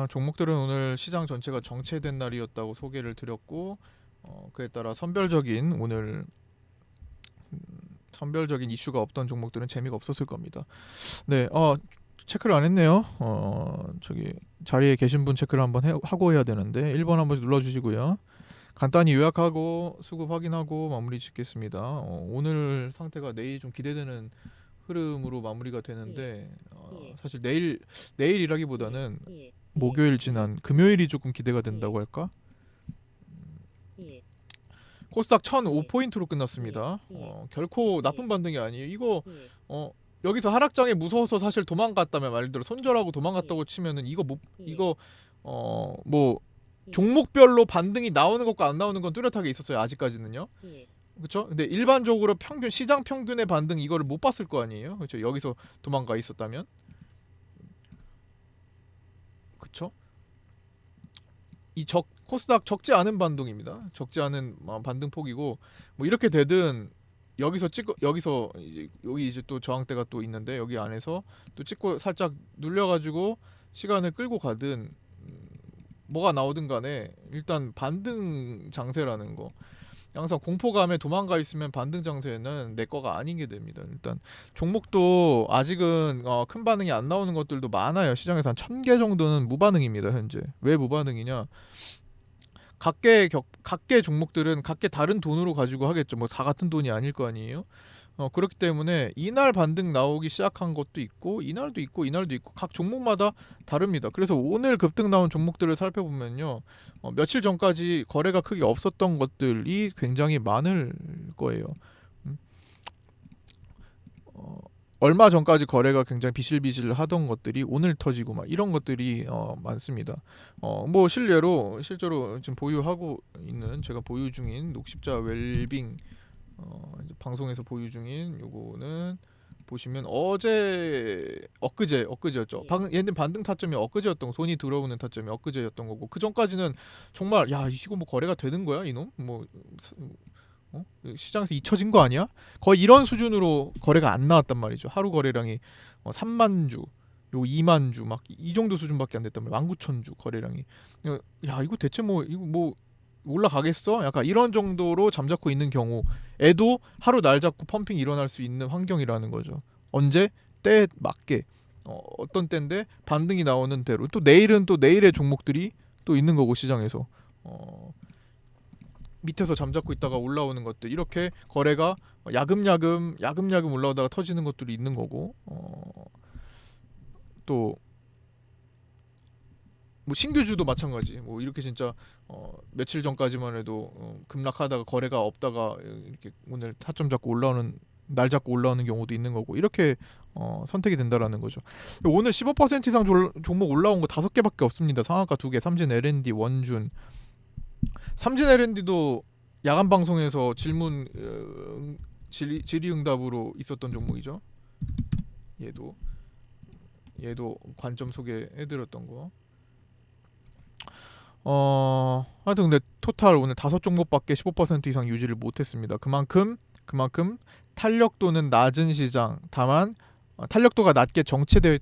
종목들은 오늘 시장 전체가 정체된 날이었다고 소개를 드렸고, 그에 따라 선별적인 이슈가 없던 종목들은 재미가 없었을 겁니다. 네, 체크를 안 했네요. 저기 자리에 계신 분 체크를 한번 하고 해야 되는데 1번 한번 눌러주시고요. 간단히 요약하고 수급 확인하고 마무리 짓겠습니다. 오늘 상태가 내일 좀 기대되는 흐름으로 마무리가 되는데, 사실 내일이라기보다는 목요일 지난 금요일이 조금 기대가 된다고 할까? 코스닥 1005포인트로 끝났습니다. 결코 나쁜 반등이 아니에요. 이거 어, 여기서 하락장에 무서워서 사실 도망갔다면, 말 그대로 손절하고 도망갔다고 치면은 뭐 종목별로 반등이 나오는 것과 안 나오는 건 뚜렷하게 있었어요. 아직까지는요. 그렇죠? 근데 일반적으로 시장 평균의 반등 이거를 못 봤을 거 아니에요. 그렇죠? 여기서 도망가 있었다면. 그렇죠? 코스닥 적지 않은 반등입니다. 적지 않은 반등폭이고, 뭐 이렇게 되든 여기서 이제 여기 이제 또 저항대가 또 있는데, 여기 안에서 또 찍고 살짝 눌려가지고 시간을 끌고 가든, 뭐가 나오든 간에 일단 반등 장세라는 거, 항상 공포감에 도망가 있으면 반등 장세는 내 거가 아닌 게 됩니다. 일단 종목도 아직은 큰 반응이 안 나오는 것들도 많아요. 시장에서 한 1000개 정도는 무반응입니다. 현재 왜 무반응이냐, 각계 종목들은 각계 다른 돈으로 가지고 하겠죠. 뭐 다 같은 돈이 아닐 거 아니에요. 그렇기 때문에 이날 반등 나오기 시작한 것도 있고, 이날도 있고 각 종목마다 다릅니다. 그래서 오늘 급등 나온 종목들을 살펴보면요, 며칠 전까지 거래가 크게 없었던 것들이 굉장히 많을 거예요. 음, 어, 얼마 전까지 거래가 굉장히 비실비실 하던 것들이 오늘 터지고 막 이런 것들이 많습니다. 뭐 실제로 지금 보유하고 있는, 제가 보유 중인 녹십자 웰빙, 이제 방송에서 보유 중인 요거는 보시면 엊그제였죠. 얘는 반등 타점이 엊그제였던 거, 손이 들어오는 타점이 엊그제였던 거고, 그 전까지는 정말 야 이거 뭐 거래가 되는 거야 이놈, 뭐 시장에서 잊혀진 거 아니야? 거의 이런 수준으로 거래가 안 나왔단 말이죠. 하루 거래량이 3만 주, 요 2만 주 막 이 정도 수준밖에 안 됐단 말이야. 19,000주 거래량이. 야 이거 대체 이거 뭐 올라가겠어? 약간 이런 정도로 잠자코 있는 경우에도 하루 날 잡고 펌핑이 일어날 수 있는 환경이라는 거죠. 언제? 때에 맞게. 어떤 때인데 반등이 나오는 대로, 또 내일은 또 내일의 종목들이 또 있는 거고, 시장에서 밑에서 잠자코 있다가 올라오는 것들, 이렇게 거래가 야금야금 올라오다가 터지는 것들이 있는 거고, 또 뭐 신규주도 마찬가지. 뭐 이렇게 진짜 며칠 전까지만 해도 급락하다가 거래가 없다가 이렇게 오늘 타점 잡고 올라오는, 날 잡고 올라오는 경우도 있는 거고, 이렇게 선택이 된다라는 거죠. 오늘 15% 이상 종목 올라온 거 5개밖에 없습니다. 상한가 2개, 삼진 L&D, 원준. 삼진 L&D도 야간 방송에서 질의응답으로 있었던 종목이죠. 얘도 얘도 관점 소개해드렸던 거. 하여튼 근데 토탈 오늘 5종목밖에 15% 이상 유지를 못했습니다. 그만큼 탄력도는 낮은 시장, 다만 탄력도가 낮게 정체되어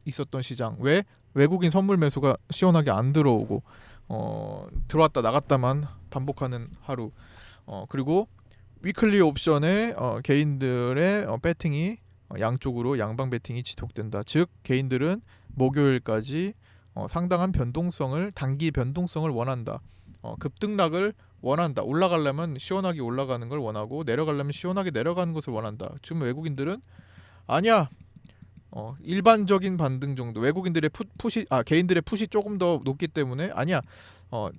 있었던 시장, 왜 외국인 선물 매수가 시원하게 안 들어오고 들어왔다 나갔다만 반복하는 하루. 그리고 위클리 옵션에 개인들의 배팅이 양쪽으로 양방 배팅이 지속된다. 즉 개인들은 목요일까지 상당한 단기 변동성을 원한다. 급등락을 원한다. 올라가려면 시원하게 올라가는 걸 원하고, 내려가려면 시원하게 내려가는 것을 원한다. 지금 외국인들은 아니야. 일반적인 반등 정도. 외국인들의 개인들의 풋이 조금 더 높기 때문에 아니야. 어,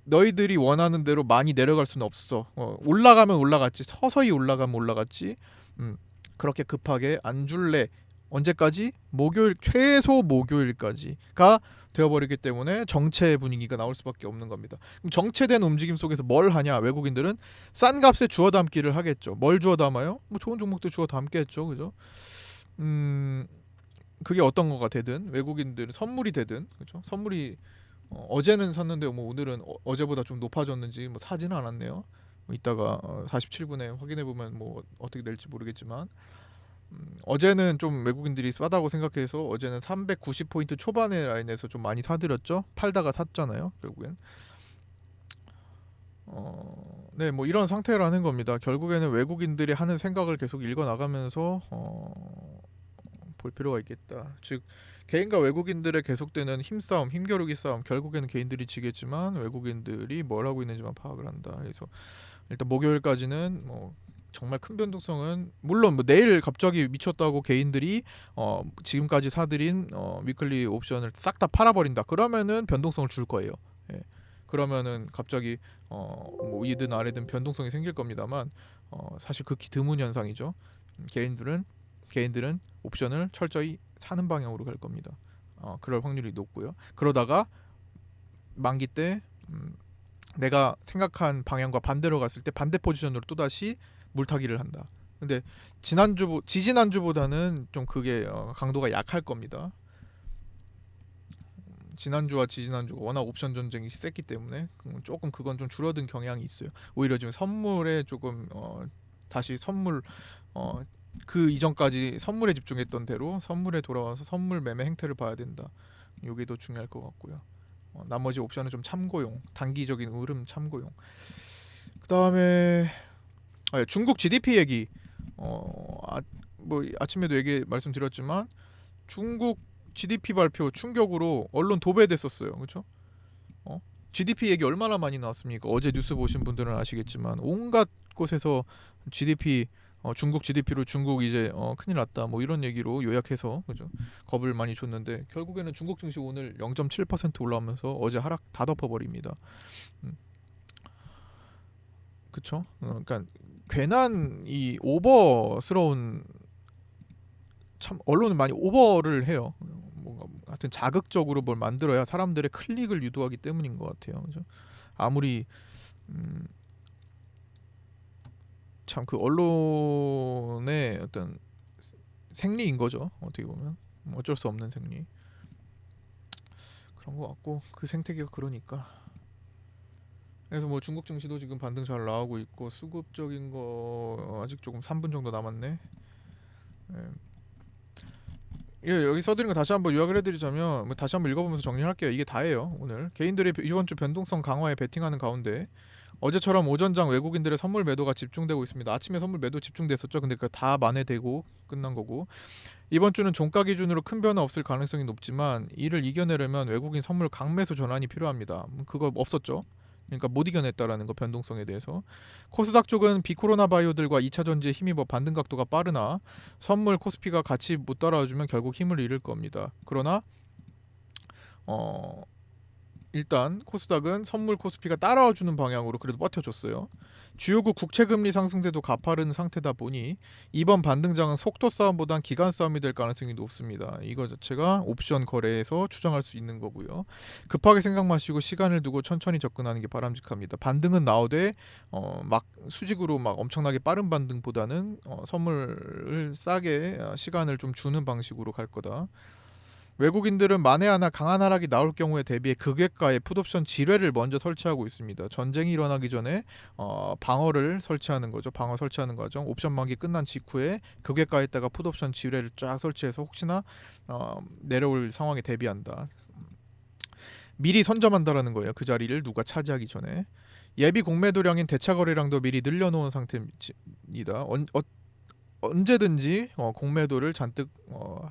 너희들이 원하는 대로 많이 내려갈 수는 없어. 올라가면 올라갔지. 서서히 올라가면 올라갔지. 그렇게 급하게 안 줄래. 언제까지? 최소 목요일까지가 되어버리기 때문에 정체 분위기가 나올 수밖에 없는 겁니다. 그럼 정체된 움직임 속에서 뭘 하냐? 외국인들은 싼 값에 주워 담기를 하겠죠. 뭘 주워 담아요? 뭐 좋은 종목들 주워 담겠죠, 그죠? 그게 어떤 거가 되든, 외국인들은 선물이 되든, 그죠? 선물이 어제는 샀는데 뭐 오늘은 어제보다 좀 높아졌는지 뭐 사지는 않았네요. 뭐 이따가 47분에 확인해 보면 뭐 어떻게 될지 모르겠지만, 어제는 좀 외국인들이 싸다고 생각해서 어제는 390포인트 초반의 라인에서 좀 많이 사들였죠. 팔다가 샀잖아요. 결국엔. 네, 뭐 이런 상태라는 겁니다. 결국에는 외국인들이 하는 생각을 계속 읽어 나가면서 볼 필요가 있겠다. 즉 개인과 외국인들의 계속되는 힘싸움, 힘겨루기 싸움. 결국에는 개인들이 지겠지만 외국인들이 뭘 하고 있는지만 파악을 한다. 그래서 일단 목요일까지는 뭐 정말 큰 변동성은 물론 뭐 내일 갑자기 미쳤다고 개인들이 지금까지 사들인 위클리 옵션을 싹 다 팔아버린다. 그러면은 변동성을 줄 거예요. 예. 그러면은 갑자기 뭐 위든 아래든 변동성이 생길 겁니다만 사실 극히 드문 현상이죠. 개인들은 옵션을 철저히 사는 방향으로 갈 겁니다. 그럴 확률이 높고요. 그러다가 만기 때 내가 생각한 방향과 반대로 갔을 때 반대 포지션으로 또 다시 물타기를 한다. 근데 지지난주보다는 좀 그게 강도가 약할 겁니다. 지난주와 지지난주가 워낙 옵션 전쟁이 셌기 때문에 조금 그건 좀 줄어든 경향이 있어요. 오히려 지금 선물에 조금 다시 선물 그 이전까지 선물에 집중했던 대로 선물에 돌아와서 선물 매매 행태를 봐야 된다. 이게 더 중요할 것 같고요. 나머지 옵션은 좀 참고용, 단기적인 흐름 참고용. 그 다음에 중국 GDP 얘기. 뭐 아침에도 말씀드렸지만 중국 GDP 발표 충격으로 언론 도배됐었어요. 그렇죠? GDP 얘기 얼마나 많이 나왔습니까? 어제 뉴스 보신 분들은 아시겠지만 온갖 곳에서 GDP 중국 GDP로 중국 이제 큰일 났다 뭐 이런 얘기로 요약해서 그죠? 겁을 많이 줬는데 결국에는 중국 증시 오늘 0.7% 올라오면서 어제 하락 다 덮어버립니다. 음, 그쵸? 그러니까 괜한 이 오버스러운 참 언론은 많이 오버를 해요. 뭔가 하여튼 자극적으로 뭘 만들어야 사람들의 클릭을 유도하기 때문인 것 같아요. 그죠? 아무리 참 그 언론의 어떤 생리인 거죠. 어떻게 보면 어쩔 수 없는 생리 그런 것 같고 그 생태계가 그러니까. 그래서 뭐 중국 증시도 지금 반등 잘 나오고 있고 수급적인 거 아직 조금 3분 정도 남았네. 예. 예, 여기 써드린 거 다시 한번 요약을 해드리자면 뭐 다시 한번 읽어보면서 정리할게요. 이게 다예요. 오늘 개인들이 이번 주 변동성 강화에 베팅하는 가운데 어제처럼 오전장 외국인들의 선물 매도가 집중되고 있습니다. 아침에 선물 매도 집중됐었죠. 근데 그 다 만회되고 끝난 거고 이번 주는 종가 기준으로 큰 변화 없을 가능성이 높지만 이를 이겨내려면 외국인 선물 강매수 전환이 필요합니다. 그거 없었죠. 그러니까 못 이겨냈다라는 거 변동성에 대해서. 코스닥 쪽은 비코로나 바이오들과 2차 전지에 힘입어 반등 각도가 빠르나 선물 코스피가 같이 못 따라와주면 결국 힘을 잃을 겁니다. 그러나 어, 일단 코스닥은 선물 코스피가 따라와주는 방향으로 그래도 버텨줬어요. 주요국 국채금리 상승세도 가파른 상태다 보니 이번 반등장은 속도 싸움보단 기간 싸움이 될 가능성이 높습니다. 이거 자체가 옵션 거래에서 추정할 수 있는 거고요. 급하게 생각 마시고 시간을 두고 천천히 접근하는 게 바람직합니다. 반등은 나오되 막 수직으로 막 엄청나게 빠른 반등보다는 선물을 싸게 시간을 좀 주는 방식으로 갈 거다. 외국인들은 만에 하나 강한 하락이 나올 경우에 대비해 극외가에 풋옵션 지뢰를 먼저 설치하고 있습니다. 전쟁이 일어나기 전에 방어를 설치하는 거죠. 방어 설치하는 과정. 옵션 만기 끝난 직후에 극외가에다가 풋옵션 지뢰를 쫙 설치해서 혹시나 내려올 상황에 대비한다. 미리 선점한다라는 거예요. 그 자리를 누가 차지하기 전에. 예비 공매도량인 대차 거래량도 미리 늘려놓은 상태입니다. 언제든지 공매도를 잔뜩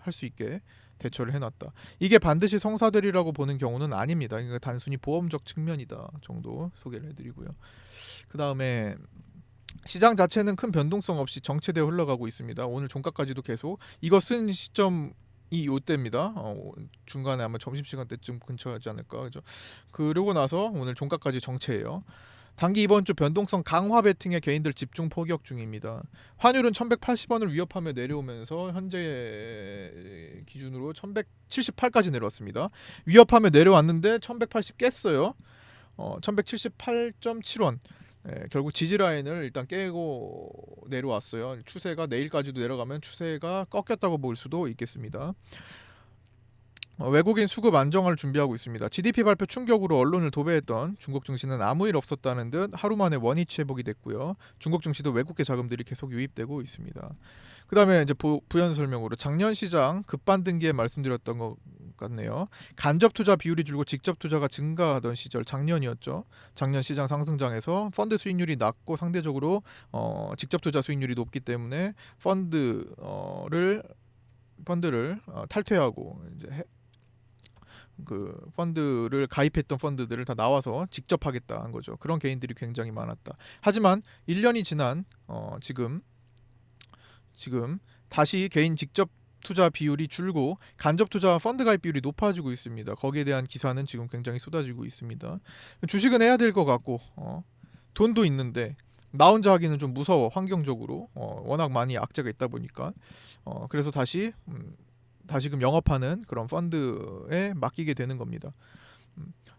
할 수 있게 대처를 해놨다. 이게 반드시 성사되리라고 보는 경우는 아닙니다. 그러니까 단순히 보험적 측면이다 정도 소개를 해드리고요. 그 다음에 시장 자체는 큰 변동성 없이 정체되어 흘러가고 있습니다. 오늘 종가까지도 계속 이거 쓴 시점 이 요때입니다. 중간에 아마 점심시간 때쯤 근처하지 않을까 그죠? 그러고 나서 오늘 종가까지 정체예요. 단기 이번 주 변동성 강화 베팅에 개인들 집중 포격 중입니다. 환율은 1180원을 위협하며 내려오면서 현재 기준으로 1178까지 내려왔습니다. 위협하며 내려왔는데 1180 깼어요. 1178.7원. 결국 지지 라인을 일단 깨고 내려왔어요. 추세가 내일까지도 내려가면 추세가 꺾였다고 볼 수도 있겠습니다. 외국인 수급 안정화를 준비하고 있습니다. GDP 발표 충격으로 언론을 도배했던 중국 증시는 아무 일 없었다는 듯 하루 만에 원위치 회복이 됐고요. 중국 증시도 외국계 자금들이 계속 유입되고 있습니다. 그다음에 이제 부연 설명으로 작년 시장 급반등기에 말씀드렸던 것 같네요. 간접 투자 비율이 줄고 직접 투자가 증가하던 시절 작년이었죠. 작년 시장 상승장에서 펀드 수익률이 낮고 상대적으로 직접 투자 수익률이 높기 때문에 펀드를 탈퇴하고 이제 그 펀드를 가입했던 펀드들을 다 나와서 직접 하겠다 한 거죠. 그런 개인들이 굉장히 많았다. 하지만 1년이 지난 지금 다시 개인 직접 투자 비율이 줄고 간접 투자와 펀드 가입 비율이 높아지고 있습니다. 거기에 대한 기사는 지금 굉장히 쏟아지고 있습니다. 주식은 해야 될 것 같고 돈도 있는데 나 혼자 하기는 좀 무서워. 환경적으로 워낙 많이 악재가 있다 보니까 그래서 다시금 영업하는 그런 펀드에 맡기게 되는 겁니다.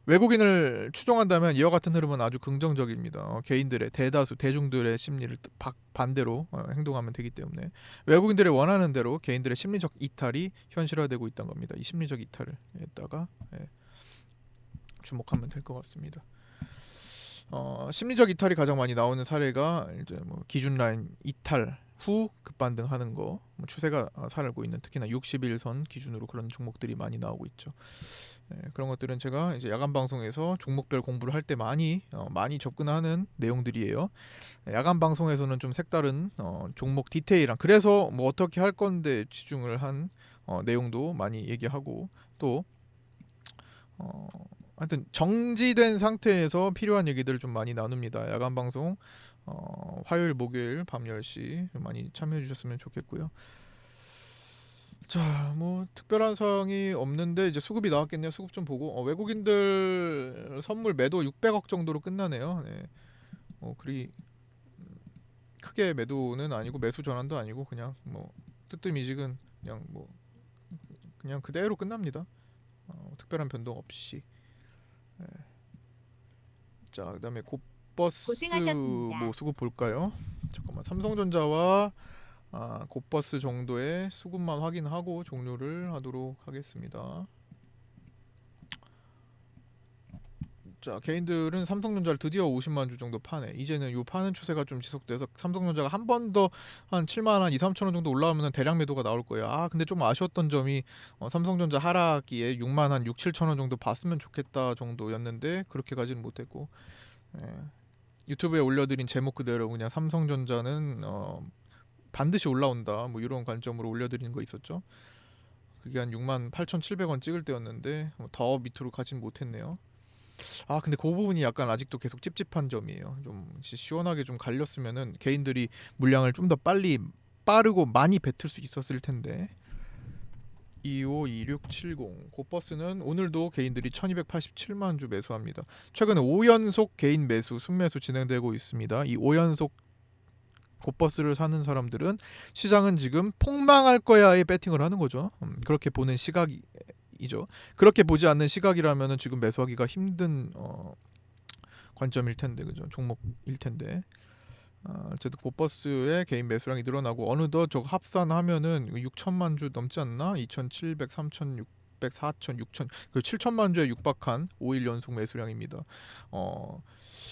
외국인을 추종한다면 이와 같은 흐름은 아주 긍정적입니다. 개인들의 대중들의 심리를 반대로 행동하면 되기 때문에 외국인들의 원하는 대로 개인들의 심리적 이탈이 현실화되고 있다는 겁니다. 이 심리적 이탈에다가 주목하면 될 것 같습니다. 심리적 이탈이 가장 많이 나오는 사례가 이제 뭐 기준 라인 이탈 후 급반등하는 거 추세가 살고 있는 특히나 60일선 기준으로 그런 종목들이 많이 나오고 있죠. 그런 것들은 제가 이제 야간 방송에서 종목별 공부를 할 때 많이 접근하는 내용들이에요. 야간 방송에서는 좀 색다른 종목 디테일한 그래서 뭐 어떻게 할 건데 치중을 한 내용도 많이 얘기하고 또 하여튼 정지된 상태에서 필요한 얘기들을 좀 많이 나눕니다. 야간 방송 화요일 목요일 밤 10시 많이 참여해 주셨으면 좋겠고요. 자, 뭐 특별한 사항이 없는데 이제 수급이 나왔겠네요. 수급 좀 보고 외국인들 선물 매도 600억 정도로 끝나네요. 네. 그리 크게 매도는 아니고 매수 전환도 아니고 그냥 뭐 뜨뜻미지근 그냥 그대로 끝납니다. 특별한 변동 없이. 네. 자, 그다음에 곧버스 고생하셨습니다. 뭐 수급 볼까요? 잠깐만 삼성전자와 곧버스 정도의 수급만 확인하고 종료를 하도록 하겠습니다. 자, 개인들은 삼성전자를 드디어 50만 주 정도 파네. 이제는 요 파는 추세가 좀 지속돼서 삼성전자가 한 번 더 한 7만 한 2, 3천 원 정도 올라오면 대량 매도가 나올 거예요. 근데 좀 아쉬웠던 점이 삼성전자 하락기에 6만 한 6, 7천 원 정도 봤으면 좋겠다 정도였는데 그렇게 가지는 못했고 예. 유튜브에 올려드린 제목 그대로 그냥 삼성전자는 반드시 올라온다 뭐 이런 관점으로 올려드리는 거 있었죠. 그게 한 6만 8,700원 찍을 때였는데 더 밑으로 가진 못했네요. 근데 그 부분이 약간 아직도 계속 찝찝한 점이에요. 좀 시원하게 좀 갈렸으면은 개인들이 물량을 좀 더 빠르고 많이 뱉을 수 있었을 텐데. 252670 곧버스는 오늘도 개인들이 1287만 주 매수합니다. 최근 5연속 개인 매수 순매수 진행되고 있습니다. 이 5연속 곧버스를 사는 사람들은 시장은 지금 폭망할 거야에 배팅을 하는 거죠. 그렇게 보는 시각이죠. 그렇게 보지 않는 시각이라면은 지금 매수하기가 힘든 관점일 텐데 그죠? 종목일 텐데. 어쨌든 곧버스의 개인 매수량이 늘어나고 어느덧 저거 합산하면은 6천만 주 넘지 않나? 2,700, 3,600, 4,000, 6,000 그 7천만 주에 육박한 5일 연속 매수량입니다.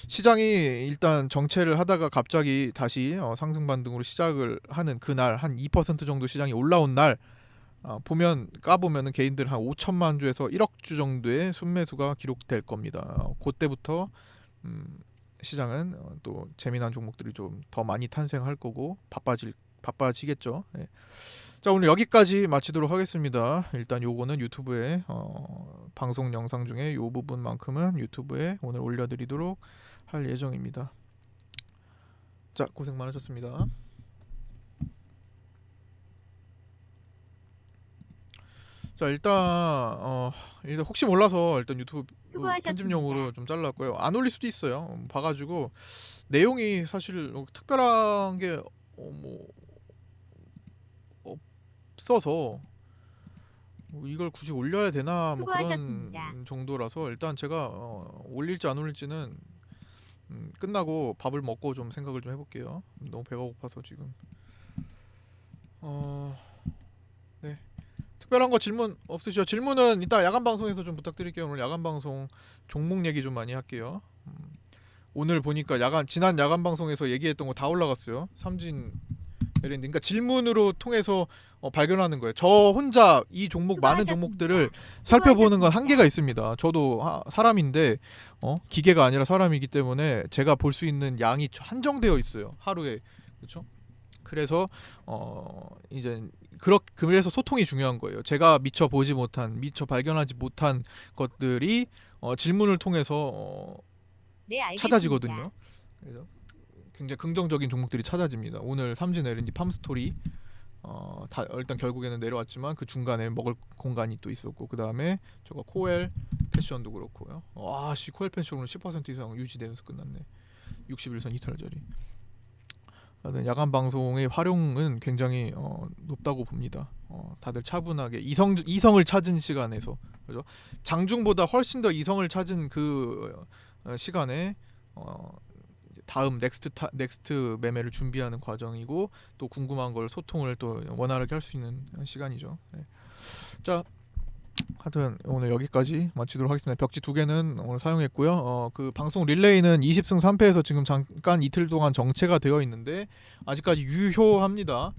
시장이 일단 정체를 하다가 갑자기 다시 상승 반등으로 시작을 하는 그날 한 2% 정도 시장이 올라온 날 보면 까보면은 개인들 한 5천만 주에서 1억 주 정도의 순매수가 기록될 겁니다. 그때부터 시장은 또 재미난 종목들이 좀 더 많이 탄생할 거고 바빠지겠죠. 예. 자, 오늘 여기까지 마치도록 하겠습니다. 일단 요거는 유튜브에 방송 영상 중에 요 부분만큼은 유튜브에 오늘 올려드리도록 할 예정입니다. 자, 고생 많으셨습니다. 자, 일단 혹시 몰라서 일단 유튜브 수고하셨습니다. 편집용으로 좀 잘랐고요. 안 올릴 수도 있어요. 봐가지고 내용이 사실 특별한 게 뭐 없어서 이걸 굳이 올려야 되나 뭐 수고하셨습니다. 그런 정도라서 일단 제가 올릴지 안 올릴지는 끝나고 밥을 먹고 좀 생각을 좀 해볼게요. 너무 배가 고파서 지금 어, 네. 특별한 거 질문 없으시죠? 질문은 이따 야간 방송에서 좀 부탁드릴게요. 오늘 야간 방송 종목 얘기 좀 많이 할게요. 오늘 보니까 지난 야간 방송에서 얘기했던 거 다 올라갔어요. 삼진 LND. 그러니까 질문으로 통해서 발견하는 거예요. 저 혼자 이 종목 많은 종목들을 살펴보는 건 한계가 있습니다. 저도 사람인데 기계가 아니라 사람이기 때문에 제가 볼 수 있는 양이 한정되어 있어요. 하루에. 그렇죠? 그래서 이제 그래서 소통이 중요한 거예요. 제가 미처 보지 못한, 미처 발견하지 못한 것들이 질문을 통해서 네, 알겠습니다. 찾아지거든요. 그래서 굉장히 긍정적인 종목들이 찾아집니다. 오늘 삼진 LNG 팜스토리 일단 결국에는 내려왔지만 그 중간에 먹을 공간이 또 있었고, 그 다음에 저거 코엘 패션도 그렇고요. 아씨, 코엘 패션 오늘 10% 이상 유지되면서 끝났네. 61선 이탈자리. 야간 방송의 활용은 굉장히 높다고 봅니다. 다들 차분하게 이성을 찾은 시간에서, 그죠? 장중보다 훨씬 더 이성을 찾은 그 시간에 다음 넥스트 매매를 준비하는 과정이고, 또 궁금한 걸 소통을 또 원활하게 할 수 있는 시간이죠. 네. 자, 하여튼 오늘 여기까지 마치도록 하겠습니다. 벽지 2개는 오늘 사용했고요. 그 방송 릴레이는 20승 3패에서 지금 잠깐 이틀 동안 정체가 되어 있는데 아직까지 유효합니다.